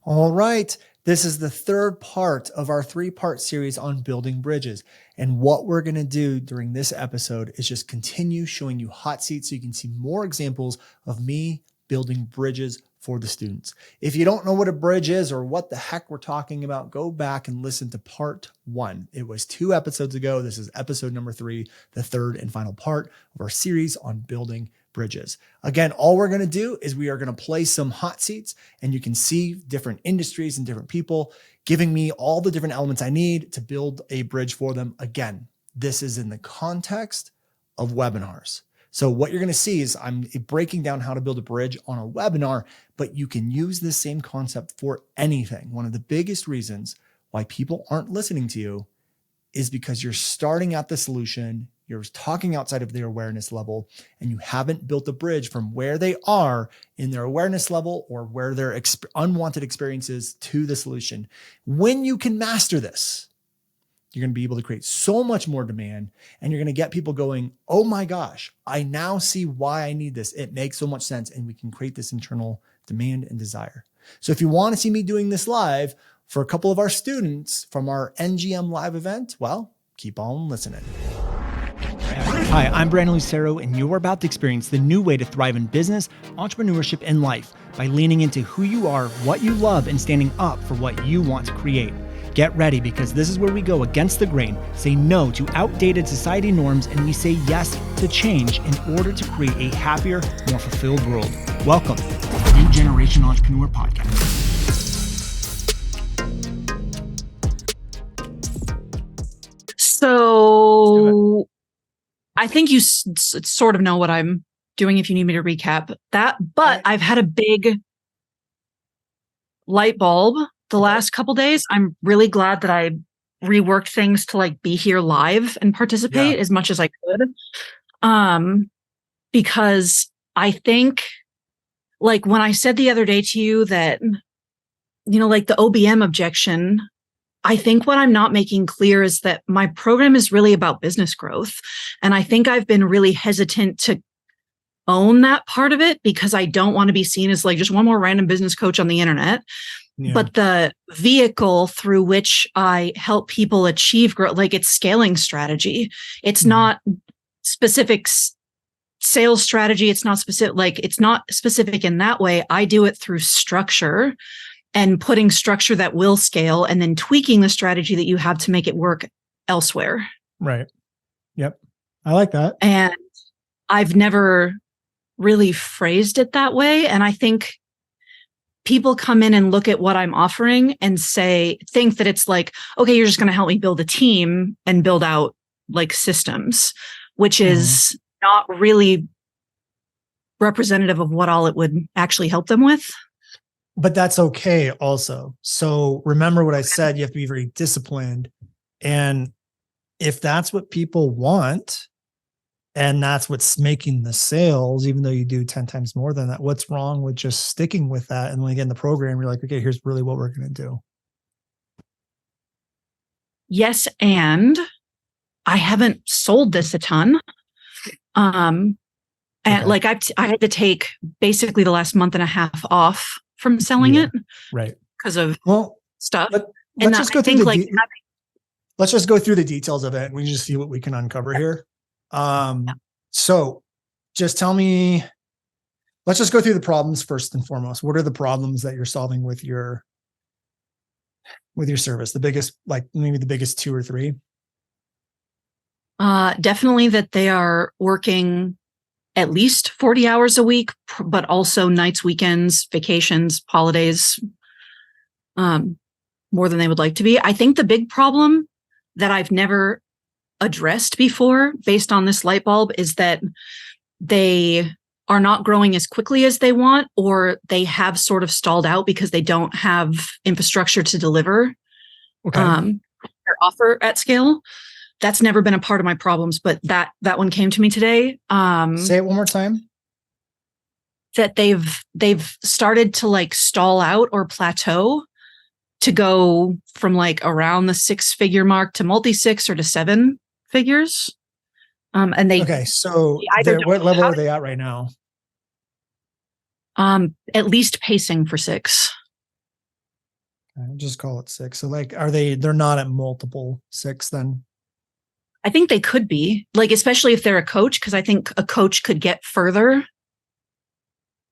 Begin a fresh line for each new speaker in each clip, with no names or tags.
All right. This is the third part of our 3-part series on building bridges. And what we're going to do during this episode is just continue showing you hot seats so you can see more examples of me building bridges for the students. If you don't know what a bridge is or what the heck we're talking about, go back and listen to part 1. It was 2 episodes ago. This is episode number 3, the third and final part of our series on building bridges. Again, all we're going to do is we are going to play some hot seats, and you can see different industries and different people giving me all the different elements I need to build a bridge for them. Again, this is in the context of webinars. So what you're going to see is I'm breaking down how to build a bridge on a webinar, but you can use this same concept for anything. One of the biggest reasons why people aren't listening to you is because you're starting at the solution, you're talking outside of their awareness level, and you haven't built a bridge from where they are in their awareness level or where their unwanted experiences to the solution. When you can master this, you're going to be able to create so much more demand, and you're going to get people going, oh my gosh, I now see why I need this. It makes so much sense. And we can create this internal demand and desire. So if you want to see me doing this live for a couple of our students from our NGM live event, well, keep on listening. Hi, I'm Brandon Lucero, and you're about to experience the new way to thrive in business, entrepreneurship, and life by leaning into who you are, what you love, and standing up for what you want to create. Get ready, because this is where we go against the grain, say no to outdated society norms, and we say yes to change in order to create a happier, more fulfilled world. Welcome to the New Generation Entrepreneur Podcast.
So I think you sort of know what I'm doing if you need me to recap that, but I've had a big light bulb the last couple days. I'm really glad that I reworked things to like be here live and participate as much as I could. Because I think, like, when I said the other day to you that, you know, like the OBM objection, I think what I'm not making clear is that my program is really about business growth. And I think I've been really hesitant to own that part of it because I don't want to be seen as like just one more random business coach on the internet. Yeah. But the vehicle through which I help people achieve growth, like it's scaling strategy. It's not specific sales strategy. It's not specific, like it's not specific in that way. I do it through structure and putting structure that will scale and then tweaking the strategy that you have to make it work elsewhere.
Right. Yep. I like that.
And I've never really phrased it that way. And I think people come in and look at what I'm offering and think that it's like, okay, you're just going to help me build a team and build out like systems, which is not really representative of what all it would actually help them with.
But that's okay also. So remember what I said, you have to be very disciplined. And if that's what people want, and that's what's making the sales, even though you do 10 times more than that, what's wrong with just sticking with that? And when you get in the program, you're like, okay, here's really what we're going to do.
Yes. And I haven't sold this a ton. And like I had to take basically the last month and a half off from selling it.
Right.
Because of stuff.
Let's just go through let's just go through the details of it, and we can just see what we can uncover here. So just tell me, let's just go through the problems first and foremost. What are the problems that you're solving with your service? The biggest, like maybe the biggest 2 or 3?
Definitely that they are working at least 40 hours a week, but also nights, weekends, vacations, holidays, more than they would like to be. I think the big problem that I've never addressed before based on this light bulb is that they are not growing as quickly as they want, or they have sort of stalled out because they don't have infrastructure to deliver their offer at scale. That's never been a part of my problems, but that one came to me today.
Say it one more time.
That they've started to like stall out or plateau to go from like around the 6-figure mark to multi-6 or to 7 figures. And they
so what level are they at right now?
At least pacing for 6.
Just call it 6. So like, they're not at multiple 6 then?
I think they could be, like, especially if they're a coach, because I think a coach could get further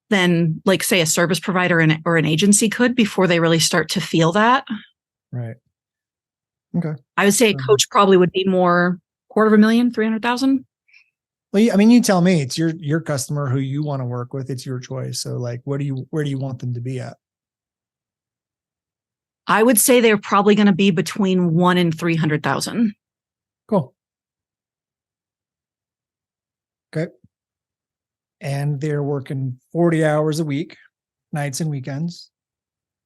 than, like, say, a service provider or an agency could before they really start to feel that.
Right. Okay.
I would say a coach probably would be more $250,000, 300,000.
Well, I mean, you tell me. It's your customer who you want to work with. It's your choice. So like, where do you want them to be at?
I would say they're probably going to be between 1 and 300,000.
Cool. Okay. And they're working 40 hours a week, nights and weekends.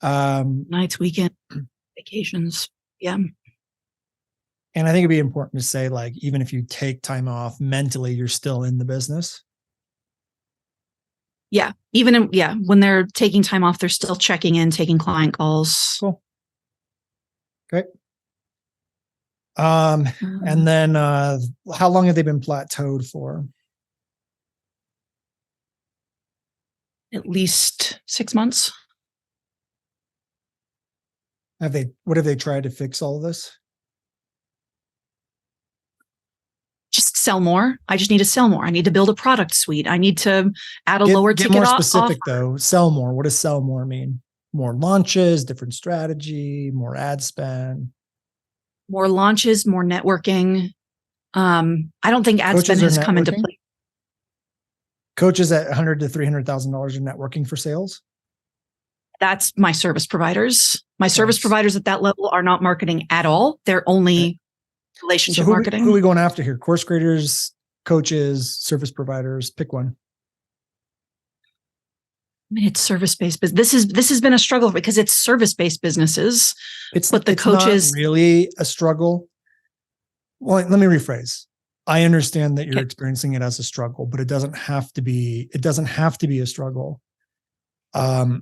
Nights, weekend, vacations. Yeah.
And I think it'd be important to say, like, even if you take time off mentally, you're still in the business.
Yeah. When they're taking time off, they're still checking in, taking client calls.
Cool. Okay. And then how long have they been plateaued for?
At least 6 months.
What have they tried to fix all of this?
Just sell more. I just need to sell more. I need to build a product suite. I need to add a lower ticket
more
offer.
specific though. Sell more. What does sell more mean? More launches, different strategy, more ad spend.
More launches, more networking. I don't think ad spend has come into play.
Coaches at $100,000 to $300,000 in networking for sales.
That's my service providers. My service providers at that level are not marketing at all. They're only relationship marketing.
Who are we going after here? Course creators, coaches, service providers. Pick one.
I mean, it's service-based business. This has been a struggle because it's service-based businesses. But the coaches,
not really a struggle. Well, let me rephrase. I understand that you're experiencing it as a struggle, but it doesn't have to be. It doesn't have to be a struggle. This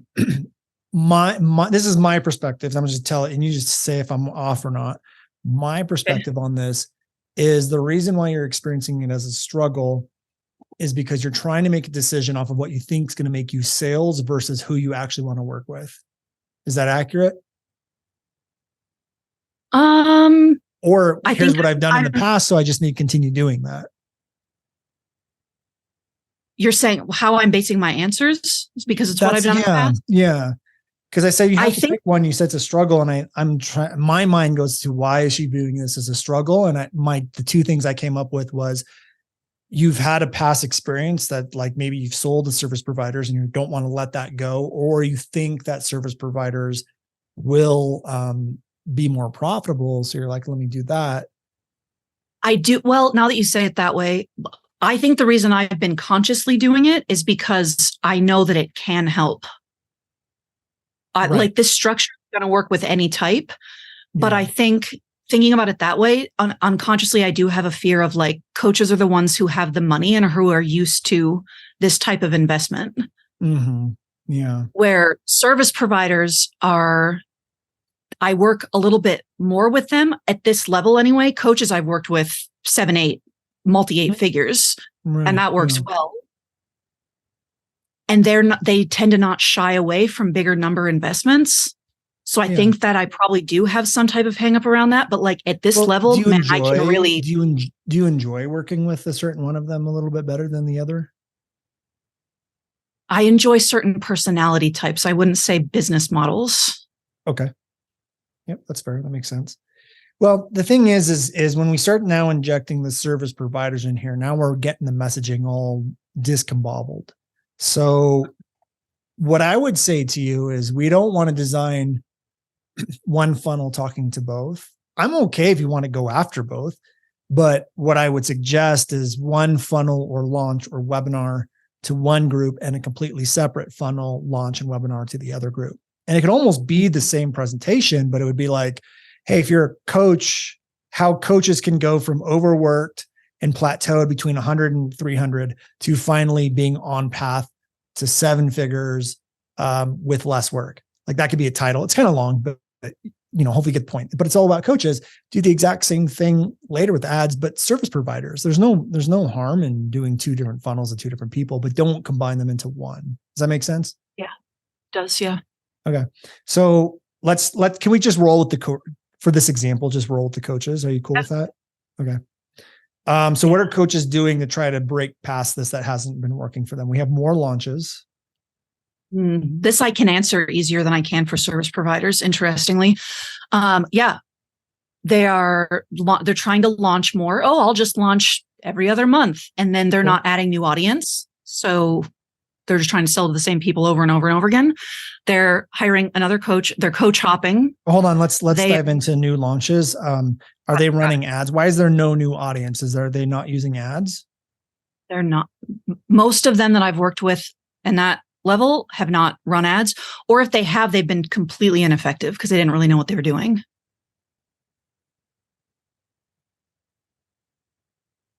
is my perspective. I'm just tell it, and you just say if I'm off or not. My perspective on this is the reason why you're experiencing it as a struggle is because you're trying to make a decision off of what you think is going to make you sales versus who you actually want to work with. Is that accurate? Or here's what I've done in the past, so I just need to continue doing that.
You're saying how I'm basing my answers is because it's what I've done in the past?
Yeah. Because I said you have to pick one. You said it's a struggle, and I'm trying. My mind goes to why is she viewing this as a struggle? And the two things I came up with was you've had a past experience that like maybe you've sold to service providers and you don't want to let that go, or you think that service providers will be more profitable. So you're like, let me do that.
I do. Well, now that you say it that way, I think the reason I've been consciously doing it is because I know that it can help. Right. Like this structure is going to work with any type, but I think thinking about it that way, unconsciously, I do have a fear of like coaches are the ones who have the money and who are used to this type of investment.
Mm-hmm. Yeah.
Where service providers are, I work a little bit more with them at this level anyway. Coaches I've worked with 7, 8, multi-8 figures, and that works well. And they tend to not shy away from bigger number investments. So I think that I probably do have some type of hang up around that. But like at this level, I can really.
Do you enjoy working with a certain one of them a little bit better than the other?
I enjoy certain personality types. I wouldn't say business models.
Okay. Yep, that's fair. That makes sense. Well, the thing is when we start now injecting the service providers in here, now we're getting the messaging all discombobbled. So what I would say to you is we don't want to design one funnel talking to both. I'm okay if you want to go after both, but what I would suggest is one funnel or launch or webinar to one group and a completely separate funnel, launch, and webinar to the other group. And it could almost be the same presentation, but it would be like, hey, if you're a coach, how coaches can go from overworked and plateaued between 100 and 300 to finally being on path to 7 figures with less work. Like that could be a title. It's kind of long, but hopefully you get the point. But it's all about coaches do the exact same thing later with ads, but service providers. There's no harm in doing 2 different funnels of 2 different people, but don't combine them into one. Does that make sense?
Yeah, it does. Yeah.
Okay. So can we just roll with for this example, just roll with the coaches. Are you cool with that? Okay. So what are coaches doing to try to break past this that hasn't been working for them? We have more launches.
This I can answer easier than I can for service providers, interestingly. Yeah, they're trying to launch more. Oh, I'll just launch every other month. And then they're not adding new audience. So they're just trying to sell to the same people over and over and over again. They're hiring another coach. They're coach hopping.
Hold on. Let's dive into new launches. Are they running ads? Why is there no new audiences? Are they not using ads?
They're not. Most of them that I've worked with and that level have not run ads, or if they have, they've been completely ineffective because they didn't really know what they were doing.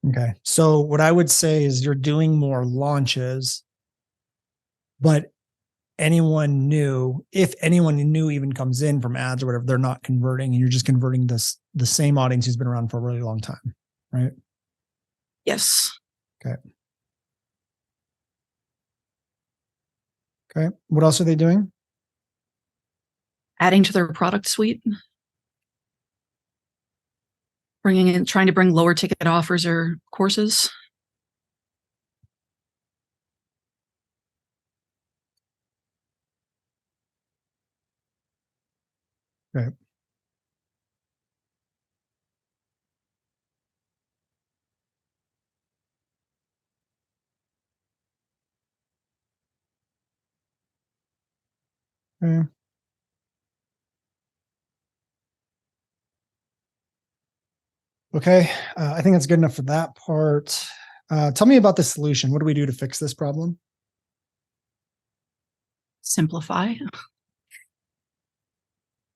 Okay. So what I would say is you're doing more launches, but anyone new, if anyone new even comes in from ads or whatever, they're not converting, and you're just converting the same audience who's been around for a really long time, right?
Yes.
Okay. Okay. What else are they doing?
Adding to their product suite. Trying to bring lower ticket offers or courses.
Okay. Okay. Okay. I think that's good enough for that part. Tell me about the solution. What do we do to fix this problem?
Simplify.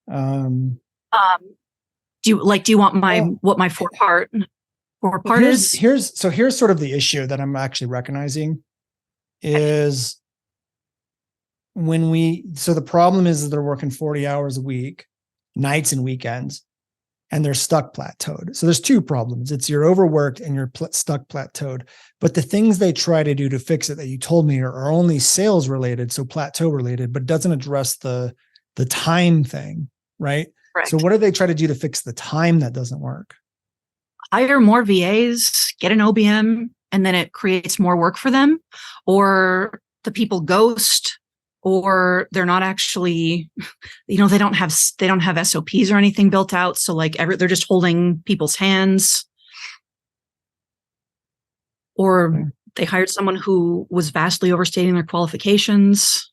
Um,
do you want what my four part is?
Here's sort of the issue that I'm actually recognizing is so the problem is that they're working 40 hours a week, nights and weekends, and they're stuck plateaued. So there's two problems. It's you're overworked and you're stuck plateaued. But the things they try to do to fix it that you told me are only sales related, so plateau related, but doesn't address the time thing, right?
Correct.
So what do they try to do to fix the time that doesn't work?
Hire more VAs, get an OBM, and then it creates more work for them, or the people ghost, or they're not actually, they don't have SOPs or anything built out. So like they're just holding people's hands, or they hired someone who was vastly overstating their qualifications.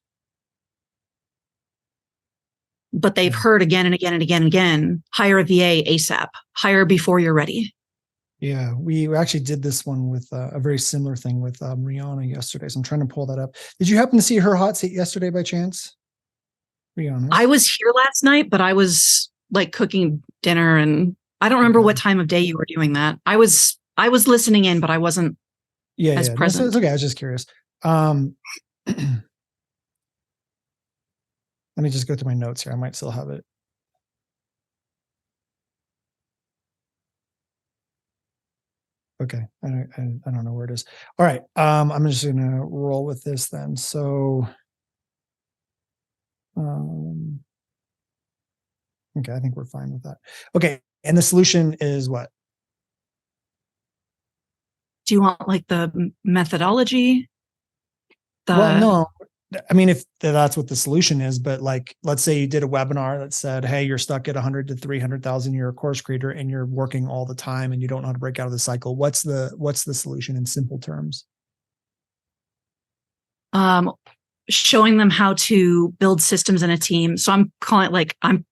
But they've heard again and again and again and again, hire a VA ASAP, hire before you're ready.
Yeah, we actually did this one with a very similar thing with Rihanna yesterday. So I'm trying to pull that up. Did you happen to see her hot seat yesterday by chance? Rihanna.
I was here last night, but I was like cooking dinner, and I don't remember what time of day you were doing that. I was listening in, but I wasn't as present.
No, it's okay. I was just curious. Let me just go through my notes here. I might still have it. Okay. I don't know where it is. All right. I'm just going to roll with this then. So, okay. I think we're fine with that. Okay. And the solution is what?
Do you want like the methodology?
Well, no. I mean, if that's what the solution is, but like, let's say you did a webinar that said, hey, you're stuck at 100 to 300,000, you're a course creator and you're working all the time and you don't know how to break out of the cycle. What's the solution in simple terms?
Showing them how to build systems in a team. So I'm calling it like, I'm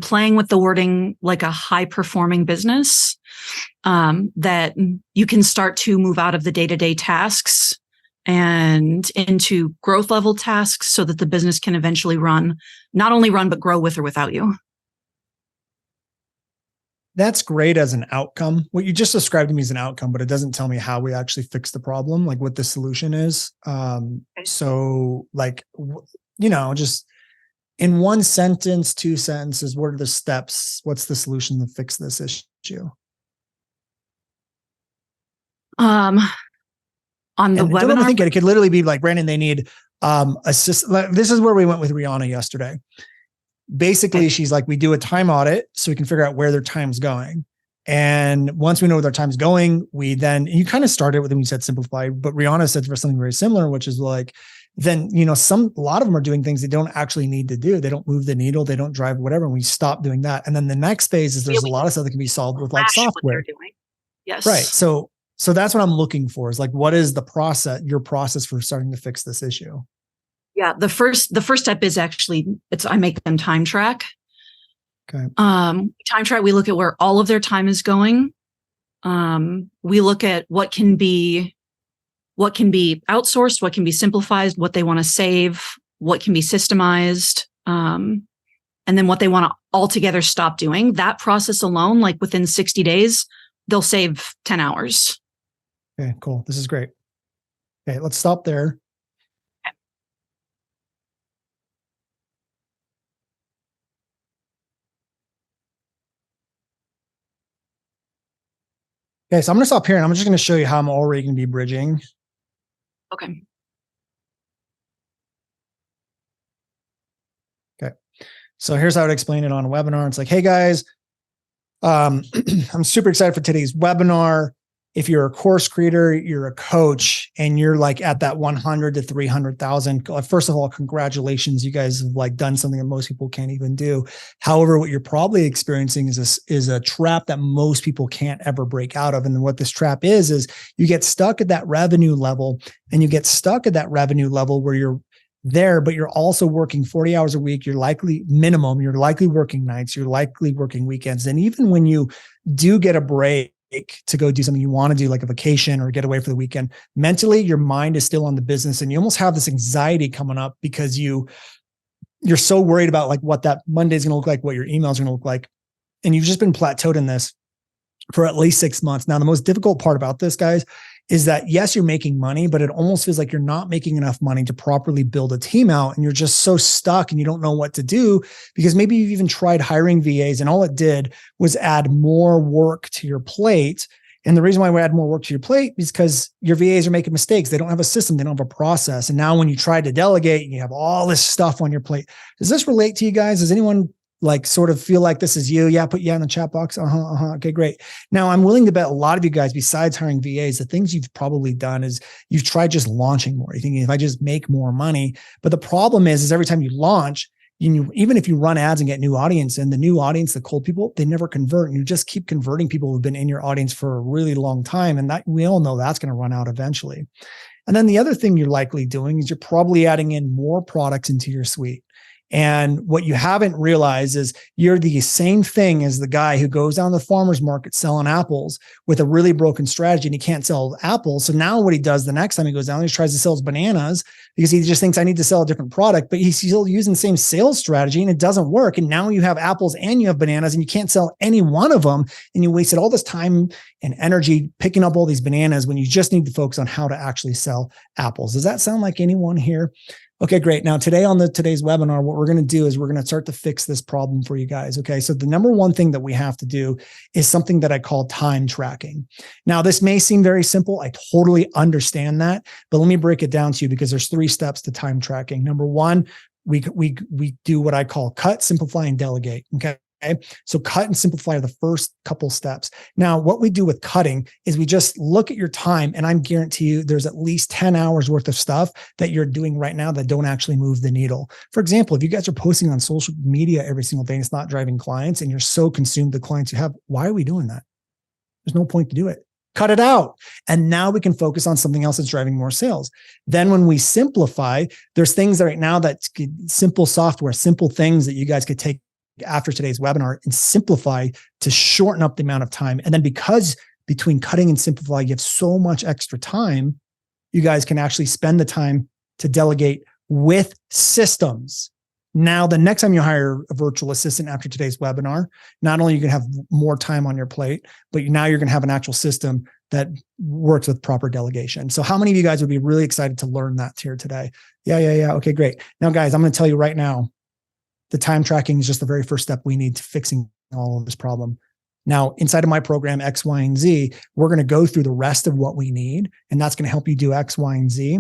playing with the wording like a high performing business, that you can start to move out of the day-to-day tasks and into growth level tasks so that the business can eventually not only run, but grow with or without you.
That's great as an outcome. What you just described to me is an outcome, but it doesn't tell me how we actually fix the problem, like what the solution is. So like, just in one sentence, 2 sentences, what are the steps? What's the solution to fix this issue?
On the webinar,
don't overthink it. It could literally be like, Brandon, they need this is where we went with Rihanna yesterday. basically she's like, we do a time audit so we can figure out where their time's going. And once we know where their time's going, we then, and you kind of started with them, you said simplify, but Rihanna said for something very similar, which is like, then, a lot of them are doing things they don't actually need to do. They don't move the needle. They don't drive whatever. And we stop doing that. And then the next phase is there's a lot of stuff that can be solved with like software.
What they're doing. Yes.
Right. So that's what I'm looking for, is like, what is the process, your process for starting to fix this issue?
Yeah. The first step is actually, I make them time track.
Okay.
Time track, we look at where all of their time is going. We look at what can be outsourced, what can be simplified, what they want to save, what can be systemized, and then what they want to altogether stop doing. That process alone, like within 60 days, they'll save 10 hours.
Okay, cool. This is great. Okay, let's stop there. Okay, so I'm going to stop here and I'm just going to show you how I'm already going to be bridging.
Okay.
Okay. So here's how I would explain it on a webinar. It's like, hey guys, I'm super excited for today's webinar. If you're a course creator, you're a coach, and you're like at that 100 to 300,000, first of all, congratulations. You guys have like done something that most people can't even do. However, what you're probably experiencing is a trap that most people can't ever break out of. And what this trap is you get stuck at that revenue level, and you get stuck at that revenue level where you're there, but you're also working 40 hours a week. You're likely working nights, you're likely working weekends. And even when you do get a break to go do something you want to do, like a vacation or get away for the weekend, mentally, your mind is still on the business, and you almost have this anxiety coming up because you're so worried about like what that Monday is going to look like, what your emails are going to look like. And you've just been plateaued in this for at least 6 months. Now, the most difficult part about this, guys, is that yes, you're making money, but it almost feels like you're not making enough money to properly build a team out. And you're just so stuck and you don't know what to do, because maybe you've even tried hiring VAs and all it did was add more work to your plate. And the reason why we add more work to your plate is because your VAs are making mistakes. They don't have a system. They don't have a process. And now when you try to delegate, you have all this stuff on your plate. Does this relate to you guys? Does anyone like sort of feel like this is you? Yeah, put yeah in the chat box. Okay, great. Now I'm willing to bet a lot of you guys, besides hiring VAs, the things you've probably done is you've tried just launching more. You're thinking, if I just make more money. But the problem is every time you launch, even if you run ads and get new audience, and the new audience, the cold people, they never convert. And you just keep converting people who've been in your audience for a really long time. And that we all know that's going to run out eventually. And then the other thing you're likely doing is you're probably adding in more products into your suite. And what you haven't realized is you're the same thing as the guy who goes down the farmer's market selling apples with a really broken strategy, and he can't sell apples. So now what he does the next time he goes down, he tries to sell his bananas because he just thinks I need to sell a different product, but he's still using the same sales strategy and it doesn't work. And now you have apples and you have bananas and you can't sell any one of them. And you wasted all this time and energy picking up all these bananas when you just need to focus on how to actually sell apples. Does that sound like anyone here? Okay, great. Now today on today's webinar, what we're going to do is we're going to start to fix this problem for you guys. Okay. So the number one thing that we have to do is something that I call time tracking. Now this may seem very simple. I totally understand that, but let me break it down to you because there's 3 steps to time tracking. Number one, we do what I call cut, simplify, and delegate. Okay. So cut and simplify are the first couple steps. Now, what we do with cutting is we just look at your time, and I'm guarantee you there's at least 10 hours worth of stuff that you're doing right now that don't actually move the needle. For example, if you guys are posting on social media every single day and it's not driving clients, and you're so consumed with the clients you have, why are we doing that? There's no point to do it. Cut it out. And now we can focus on something else that's driving more sales. Then when we simplify, there's things that right now that simple software, simple things that you guys could take after today's webinar and simplify to shorten up the amount of time. And then because between cutting and simplify, you have so much extra time, you guys can actually spend the time to delegate with systems. Now, the next time you hire a virtual assistant after today's webinar, not only are you going to have more time on your plate, but now you're going to have an actual system that works with proper delegation. So how many of you guys would be really excited to learn that here today? Yeah. Okay, great. Now, guys, I'm going to tell you right now, the time tracking is just the very first step we need to fixing all of this problem. Now, inside of my program, X, Y, and Z, we're going to go through the rest of what we need, and that's going to help you do X, Y, and Z.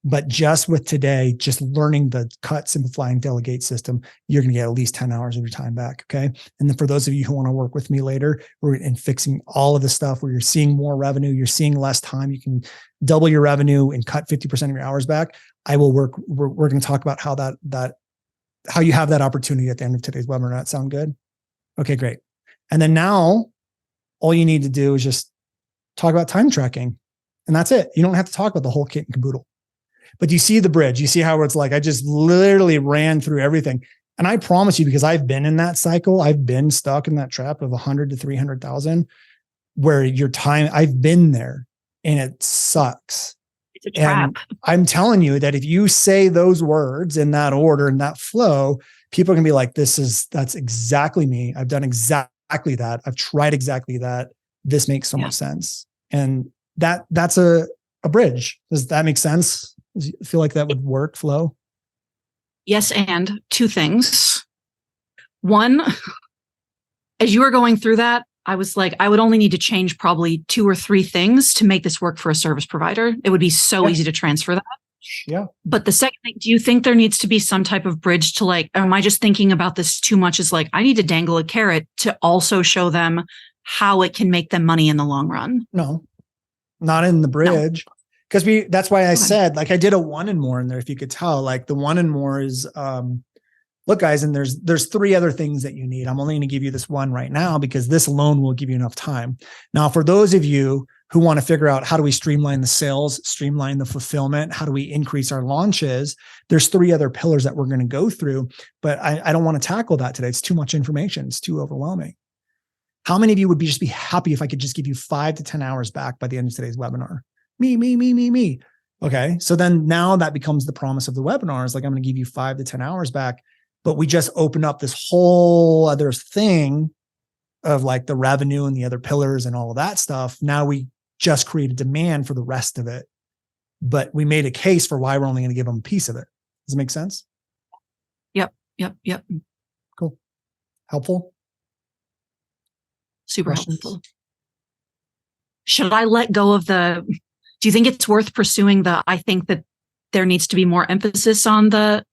But just with today, just learning the cut, simplify, and delegate system, you're going to get at least 10 hours of your time back. Okay. And then for those of you who want to work with me later, we're in fixing all of the stuff where you're seeing more revenue, you're seeing less time, you can double your revenue and cut 50% of your hours back. I will work. We're going to talk about how how you have that opportunity at the end of today's webinar. That sound good? Okay, great. And then now all you need to do is just talk about time tracking, and that's it. You don't have to talk about the whole kit and caboodle. But you see the bridge, you see how it's like, I just literally ran through everything. And I promise you, because I've been in that cycle, I've been stuck in that trap of 100 to 300,000 where your time, I've been there and it sucks.
It's a trap.
And I'm telling you that if you say those words in that order and that flow, people are going to be like, that's exactly me. I've done exactly that. I've tried exactly that. This makes so much sense. And that's a bridge. Does that make sense? Does you feel like that would work, Flo?
Yes. And two things. One, as you were going through that, I was like, I would only need to change probably 2 or 3 things to make this work for a service provider. It would be so easy to transfer that.
Yeah.
But the second thing, do you think there needs to be some type of bridge to like, am I just thinking about this too much? Is like, I need to dangle a carrot to also show them how it can make them money in the long run.
No, not in the bridge. Because that's why I said, like, I did a 1 and more in there. If you could tell, like the 1 and more is, look, guys, and there's 3 other things that you need. I'm only going to give you this one right now because this alone will give you enough time. Now, for those of you who want to figure out how do we streamline the sales, streamline the fulfillment, how do we increase our launches, there's 3 other pillars that we're going to go through, but I don't want to tackle that today. It's too much information. It's too overwhelming. How many of you would just be happy if I could just give you 5 to 10 hours back by the end of today's webinar? Me. Okay. So then now that becomes the promise of the webinar is like, I'm going to give you 5 to 10 hours back, but we just open up this whole other thing of like the revenue and the other pillars and all of that stuff. Now we just create a demand for the rest of it, but we made a case for why we're only going to give them a piece of it. Does it make sense?
Yep.
Cool. Helpful?
Super helpful. Should I let go of do you think it's worth pursuing I think that there needs to be more emphasis on the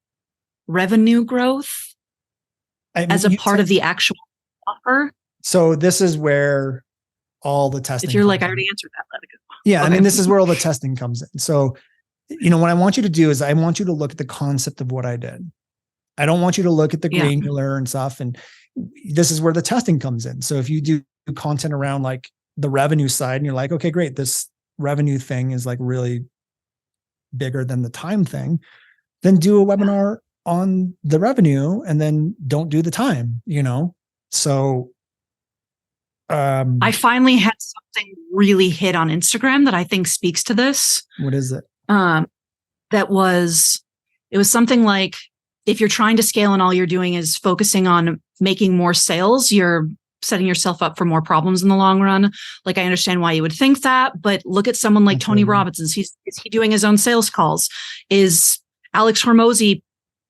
revenue growth as a part of the actual offer? So
this is where all the testing.
If you're like, I already answered that, let it go.
Yeah. Okay. I mean, this is where all the testing comes in. So, what I want you to do is I want you to look at the concept of what I did. I don't want you to look at the granular and stuff. And this is where the testing comes in. So if you do content around like the revenue side and you're like, okay, great, this revenue thing is like really bigger than the time thing, then do a webinar on the revenue and then don't do the time, So
I finally had something really hit on Instagram that I think speaks to this.
What is it?
It was something like, if you're trying to scale and all you're doing is focusing on making more sales, you're setting yourself up for more problems in the long run. Like, I understand why you would think that, but look at someone like Tony Robbins. Is he doing his own sales calls? Is Alex Hormozy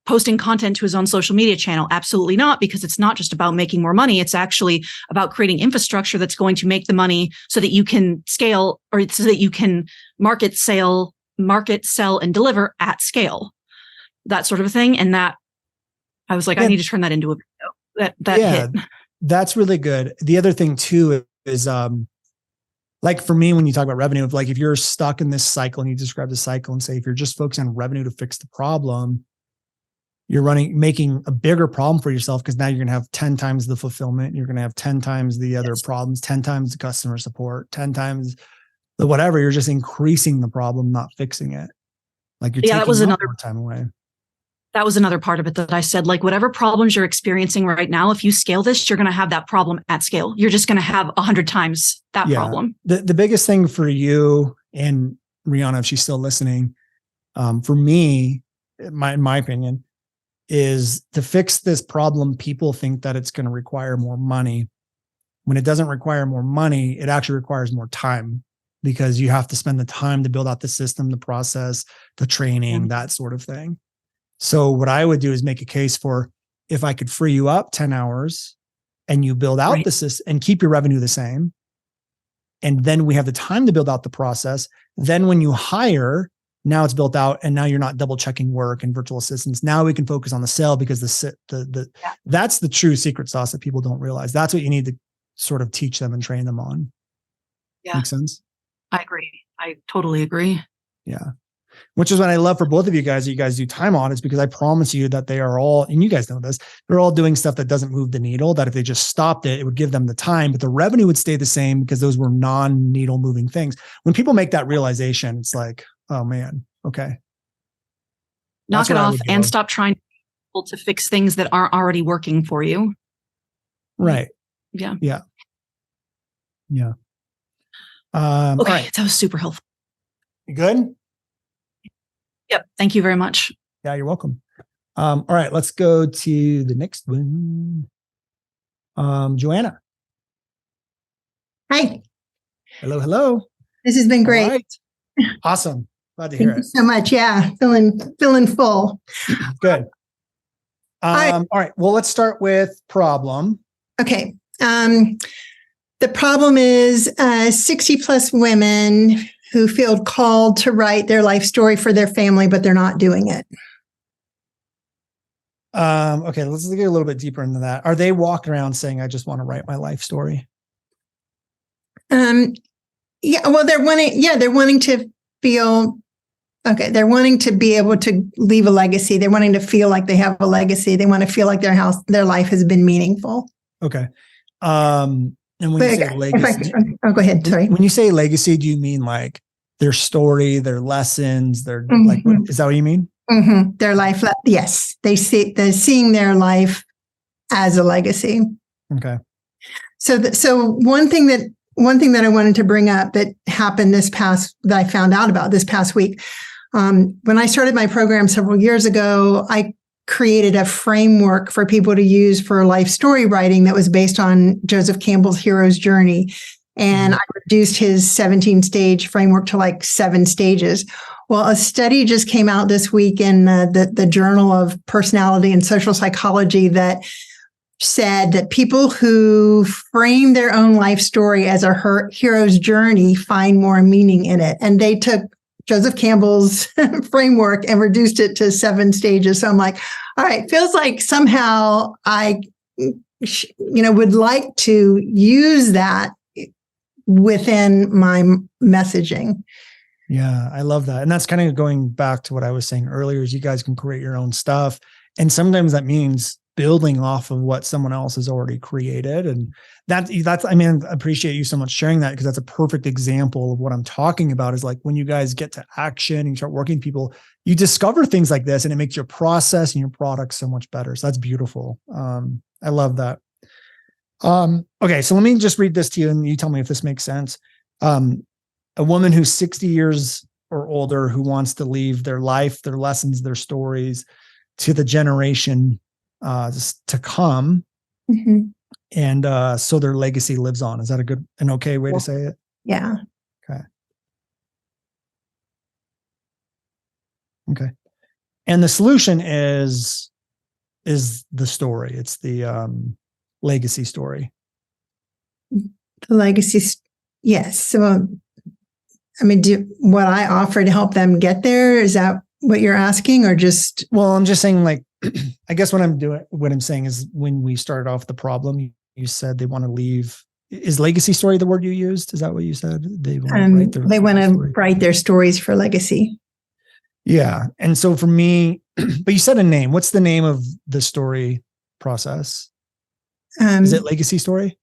posting content to his own social media channel? Absolutely not, because it's not just about making more money. It's actually about creating infrastructure that's going to make the money so that you can scale, or so that you can market, sell, and deliver at scale. That sort of a thing. And that I was like, I need to turn that into a video. That hit.
That's really good. The other thing too is like for me, when you talk about revenue, like if you're stuck in this cycle and you describe the cycle and say, if you're just focusing on revenue to fix the problem, you're making a bigger problem for yourself, because now you're going to have 10 times the fulfillment. You're going to have 10 times the other problems, 10 times the customer support, 10 times the whatever. You're just increasing the problem, not fixing it. Like you're taking more time away.
That was another part of it that I said, like, whatever problems you're experiencing right now, if you scale this, you're going to have that problem at scale. You're just going to have 100 times that problem.
The biggest thing for you, and Rihanna, if she's still listening, for me, in my opinion, is to fix this problem. People think that it's going to require more money. When it doesn't require more money, it actually requires more time, because you have to spend the time to build out the system, the process, the training, that sort of thing. So what I would do is make a case for, if I could free you up 10 hours and you build out the system and keep your revenue the same. And then we have the time to build out the process. Then when you hire, now it's built out, and now you're not double checking work and virtual assistants. Now we can focus on the sale, because that's the true secret sauce that people don't realize. That's what you need to sort of teach them and train them on.
Yeah.
Make sense?
I agree. I totally agree.
Yeah. Which is what I love for both of you guys, that you guys do time audits, because I promise you that they are all, and you guys know this, they're all doing stuff that doesn't move the needle, that if they just stopped it, it would give them the time, but the revenue would stay the same because those were non-needle moving things. When people make that realization, it's like, oh man, okay.
Knock it off and stop trying to fix things that aren't already working for you.
Right.
Yeah.
Yeah. Yeah.
Okay.
Right.
That was super helpful.
You good?
Yep. Thank you very much.
Yeah, you're welcome. All right, let's go to the next one. Joanna.
Hi.
Hello, hello.
This has been great.
All right. Awesome. Glad to hear
Thank you so much. Yeah, feeling full.
Good. All right. Well, let's start with problem.
Okay. The problem is 60 plus women who feel called to write their life story for their family, but they're not doing it.
Okay, let's get a little bit deeper into that. Are they walking around saying, I just want to write my life story?
Yeah, well, they're wanting to feel, okay, they're wanting to be able to leave a legacy. They're wanting to feel like they have a legacy. They want to feel like their life has been meaningful.
Okay. And when you say legacy,
go ahead. Sorry.
When you say legacy, do you mean like their story, their lessons, their like? Is that what you mean?
Mm-hmm. Their life. Yes, they're seeing their life as a legacy.
Okay.
So one thing that I wanted to bring up that happened that I found out about this past week, when I started my program several years ago, I created a framework for people to use for life story writing that was based on Joseph Campbell's hero's journey. And I reduced his 17-stage framework to like 7 stages. Well, a study just came out this week in the Journal of Personality and Social Psychology that said that people who frame their own life story as a hero's journey find more meaning in it. And they took Joseph Campbell's framework and reduced it to 7 stages. So I'm like, all right, feels like somehow I, would like to use that within my messaging.
Yeah, I love that. And that's kind of going back to what I was saying earlier, is you guys can create your own stuff. And sometimes that means building off of what someone else has already created. And that's, I appreciate you so much sharing that, because that's a perfect example of what I'm talking about, is like when you guys get to action and you start working with people, you discover things like this and it makes your process and your product so much better. So that's beautiful. I love that. Okay. So let me just read this to you and you tell me if this makes sense. A woman who's 60 years or older who wants to leave their life, their lessons, their stories to the generation to come.
Mm-hmm.
And so their legacy lives on. Is that an okay way to say it?
Yeah.
Okay. And the solution is the story. It's the legacy story.
The legacy. Yes. So, what I offer to help them get there, is that what you're asking, or just?
Well, I'm just saying, like, I guess what I'm saying is, when we started off the problem, you said they want to leave. Is legacy story the word you used? Is that what you said? They want
to write their stories for legacy.
Yeah. And so for me, but you said a name. What's the name of the story process? Is it legacy story?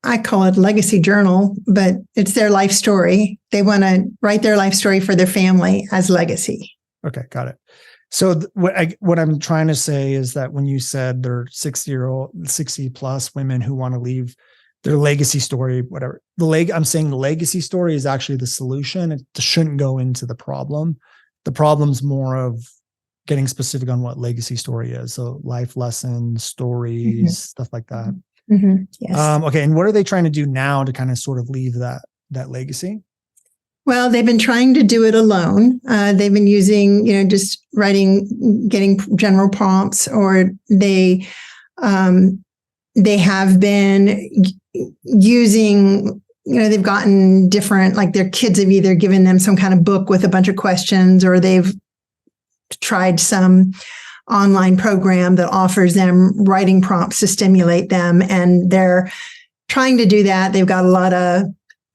I call it legacy journal, but it's their life story. They want to write their life story for their family as legacy.
Okay, got it. So what I'm trying to say is that when you said they're 60 plus women who want to leave their legacy story, whatever, I'm saying the legacy story is actually the solution. It shouldn't go into the problem. The problem's more of getting specific on what legacy story is. So life lessons, stories, stuff like that.
Mm-hmm. Yes.
Okay. And what are they trying to do now to kind of sort of leave that legacy?
Well, they've been trying to do it alone. They've been using, just getting general prompts, or they They have been using, they've gotten different, like their kids have either given them some kind of book with a bunch of questions, or they've tried some online program that offers them writing prompts to stimulate them. And they're trying to do that. They've got a lot of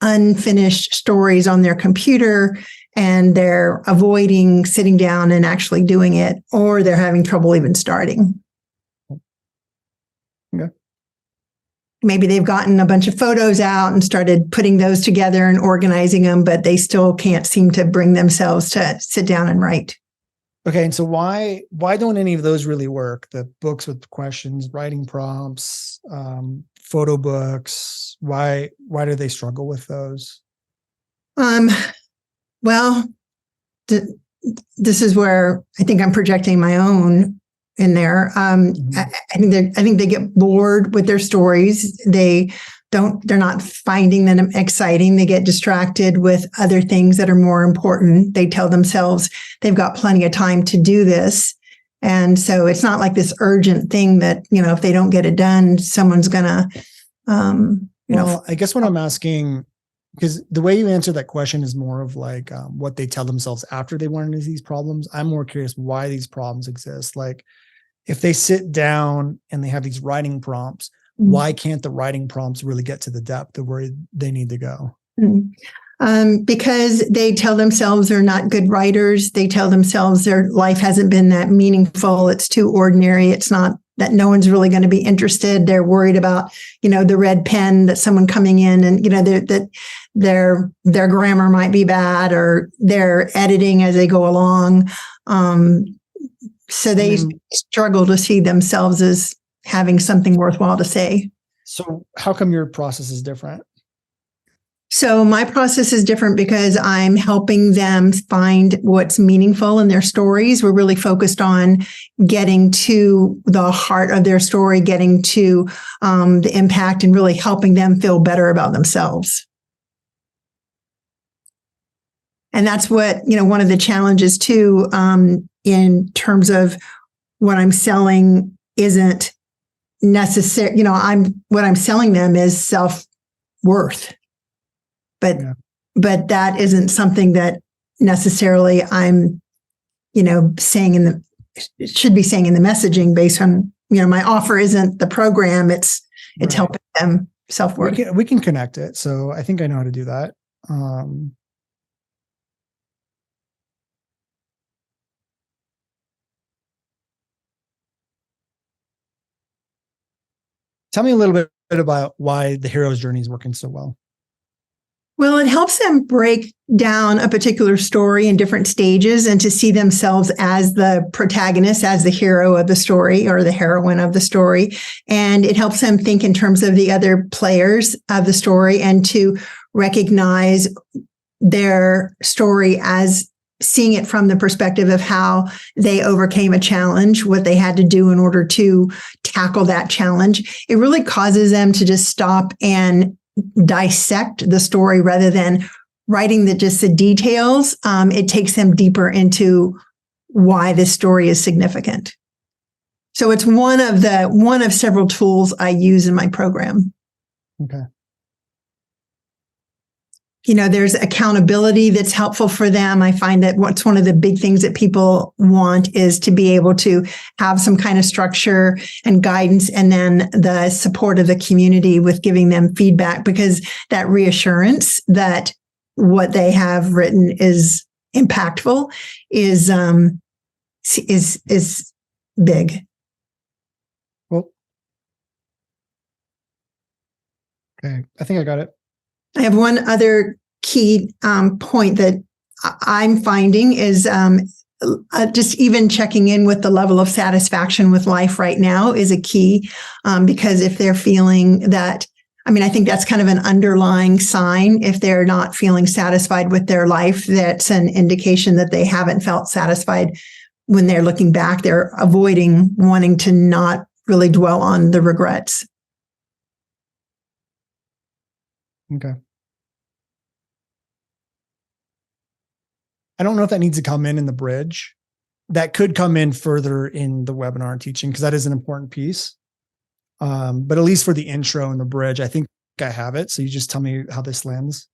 unfinished stories on their computer, and they're avoiding sitting down and actually doing it, or they're having trouble even starting.
Okay.
Maybe they've gotten a bunch of photos out and started putting those together and organizing them, but they still can't seem to bring themselves to sit down and write.
Okay. And so why don't any of those really work? The books with questions, writing prompts, photo books, why do they struggle with those?
Well, this is where I think I'm projecting my own in there. I think they get bored with their stories. They're not finding them exciting. They get distracted with other things that are more important. They tell themselves they've got plenty of time to do this. And so it's not like this urgent thing that, if they don't get it done, someone's gonna,
Well, I guess what I'm asking, because the way you answer that question is more of like what they tell themselves after they run into these problems. I'm more curious why these problems exist. Like if they sit down and they have these writing prompts, why can't the writing prompts really get to the depth of where they need to go?
Because they tell themselves they're not good writers. They tell themselves their life hasn't been that meaningful. It's too ordinary. It's not that no one's really going to be interested. They're worried about, the red pen that someone coming in and, that their grammar might be bad, or they're editing as they go along. So they struggle to see themselves as having something worthwhile to say.
So how come your process is different?
So my process is different because I'm helping them find what's meaningful in their stories. We're really focused on getting to the heart of their story, getting to the impact, and really helping them feel better about themselves. And that's what, one of the challenges too, in terms of what I'm selling isn't necessary. What I'm selling them is self-worth. But that isn't something that necessarily I'm, saying should be saying in the messaging based on, my offer isn't the program. It's helping them self-worth.
We can connect it. So I think I know how to do that. Tell me a little bit about why the hero's journey is working so well.
Well, it helps them break down a particular story in different stages and to see themselves as the protagonist, as the hero of the story or the heroine of the story. And it helps them think in terms of the other players of the story and to recognize their story as seeing it from the perspective of how they overcame a challenge, what they had to do in order to tackle that challenge. It really causes them to just stop and dissect the story rather than writing just the details. It takes them deeper into why this story is significant. So it's one of several tools I use in my program.
Okay.
There's accountability that's helpful for them. I find that what's one of the big things that people want is to be able to have some kind of structure and guidance, and then the support of the community with giving them feedback, because that reassurance that what they have written is impactful is big.
Well, okay. I think I got it.
I have one other key point that I'm finding is just even checking in with the level of satisfaction with life right now is a key, because if they're feeling that, I think that's kind of an underlying sign. If they're not feeling satisfied with their life, that's an indication that they haven't felt satisfied when they're looking back. They're avoiding wanting to not really dwell on the regrets.
Okay. I don't know if that needs to come in the bridge. That could come in further in the webinar and teaching, because that is an important piece. But at least for the intro and the bridge, I think I have it. So you just tell me how this lands.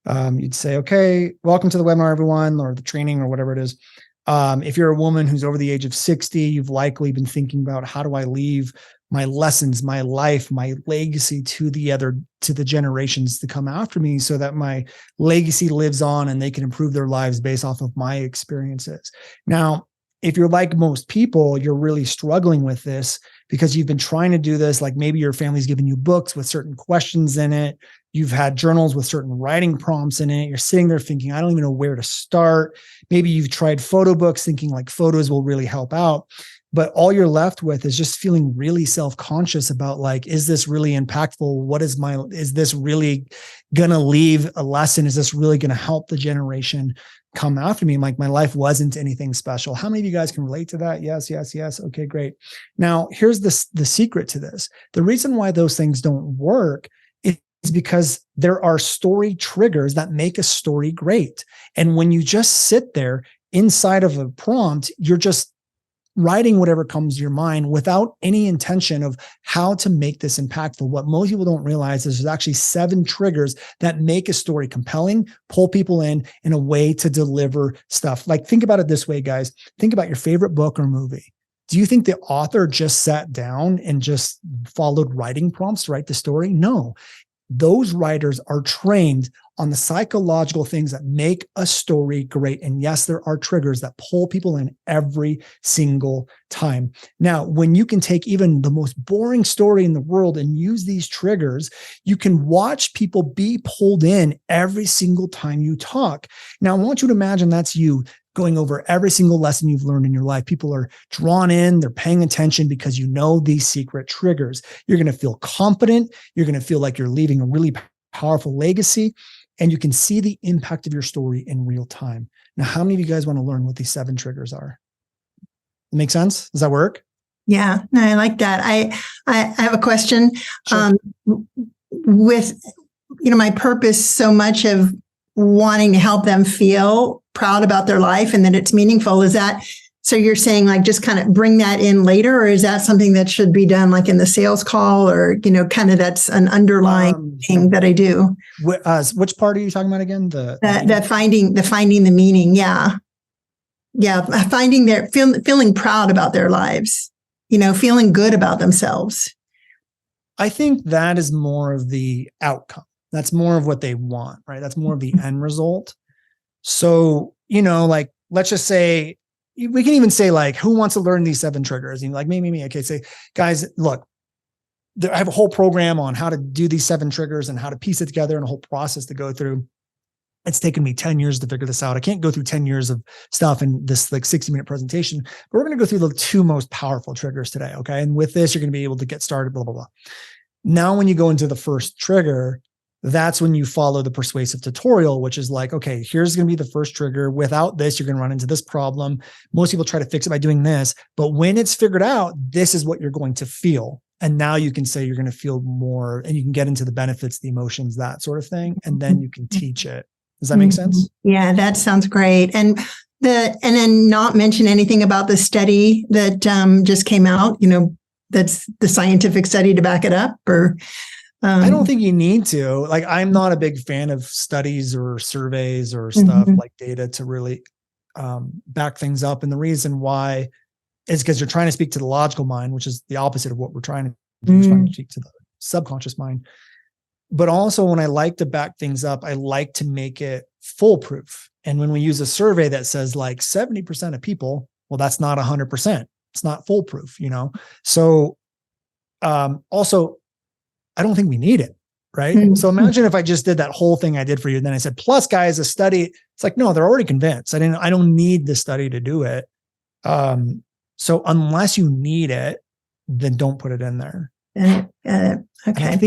You'd say, okay, welcome to the webinar, everyone, or the training or whatever it is. If you're a woman who's over the age of 60, you've likely been thinking about, how do I leave my lessons, my life, my legacy to the generations to come after me, so that my legacy lives on and they can improve their lives based off of my experiences. Now, if you're like most people, you're really struggling with this because you've been trying to do this. Like maybe your family's given you books with certain questions in it. You've had journals with certain writing prompts in it. You're sitting there thinking, I don't even know where to start. Maybe you've tried photo books thinking like photos will really help out. But all you're left with is just feeling really self-conscious about like, is this really impactful? Is this really going to leave a lesson? Is this really going to help the generation come after me? Like my life wasn't anything special. How many of you guys can relate to that? Yes, yes, yes. Okay, great. Now here's the secret to this. The reason why those things don't work is because there are story triggers that make a story great. And when you just sit there inside of a prompt, you're just writing whatever comes to your mind without any intention of how to make this impactful. What most people don't realize is there's actually 7 triggers that make a story compelling, pull people in a way to deliver stuff. Like think about it this way, guys. Think about your favorite book or movie. Do you think the author just sat down and just followed writing prompts to write the story? No. Those writers are trained on the psychological things that make a story great. And yes, there are triggers that pull people in every single time. Now, when you can take even the most boring story in the world and use these triggers, you can watch people be pulled in every single time you talk. Now, I want you to imagine that's you going over every single lesson you've learned in your life. People are drawn in, they're paying attention because you know these secret triggers. You're going to feel confident. You're going to feel like you're leaving a really powerful legacy, and you can see the impact of your story in real time. Now, how many of you guys want to learn what these 7 triggers are? Make sense? Does that work?
Yeah, no, I like that. I have a question.
Sure.
With my purpose so much of wanting to help them feel proud about their life and that it's meaningful, is that, so you're saying like just kind of bring that in later, or is that something that should be done like in the sales call, or kind of that's an underlying thing that I do?
Which part are you talking about again?
That finding the meaning. Yeah. Finding feeling proud about their lives, feeling good about themselves.
I think that is more of the outcome. That's more of what they want, right? That's more of the end result. So, like, let's just say, we can even say like, who wants to learn these 7 triggers? And like, me. Okay, say, guys, look, I have a whole program on how to do these 7 triggers and how to piece it together and a whole process to go through. It's taken me 10 years to figure this out. I can't go through 10 years of stuff in this like 60-minute presentation, but we're going to go through the 2 most powerful triggers today. Okay. And with this, you're going to be able to get started, blah, blah, blah. Now, when you go into the first trigger, that's when you follow the persuasive tutorial, which is like, okay, here's going to be the first trigger. Without this, you're going to run into this problem. Most people try to fix it by doing this, but when it's figured out, this is what you're going to feel. And now you can say you're going to feel more, and you can get into the benefits, the emotions, that sort of thing. And then you can teach it. Does that make sense?
Yeah, that sounds great. And then not mention anything about the study that just came out, that's the scientific study to back it up, or
I don't think you need to. Like, I'm not a big fan of studies or surveys or stuff like data to really back things up. And the reason why is because you're trying to speak to the logical mind, which is the opposite of what we're trying to do. We're trying to speak to the subconscious mind. But also, when I like to back things up, I like to make it foolproof. And when we use a survey that says like 70% of people, well, that's not 100%. It's not foolproof, So also, I don't think we need it, right? So imagine if I just did that whole thing I did for you, and then I said, plus guys, a study. It's like, no, they're already convinced. I don't need the study to do it. So unless you need it, then don't put it in there.
Okay.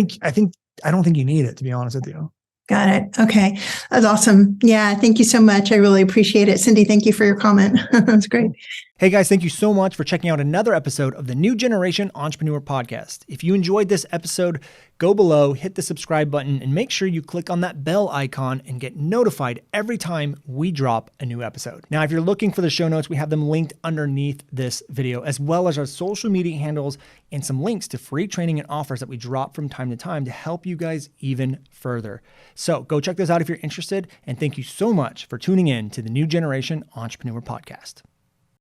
I don't think you need it, to be honest with you.
Got it. Okay. That's awesome. Yeah. Thank you so much. I really appreciate it. Cindy, thank you for your comment. That's great.
Hey guys, thank you so much for checking out another episode of the New Generation Entrepreneur Podcast. If you enjoyed this episode, go below, hit the subscribe button, and make sure you click on that bell icon and get notified every time we drop a new episode. Now, if you're looking for the show notes, we have them linked underneath this video, as well as our social media handles and some links to free training and offers that we drop from time to time to help you guys even further. So go check those out if you're interested, and thank you so much for tuning in to the New Generation Entrepreneur Podcast.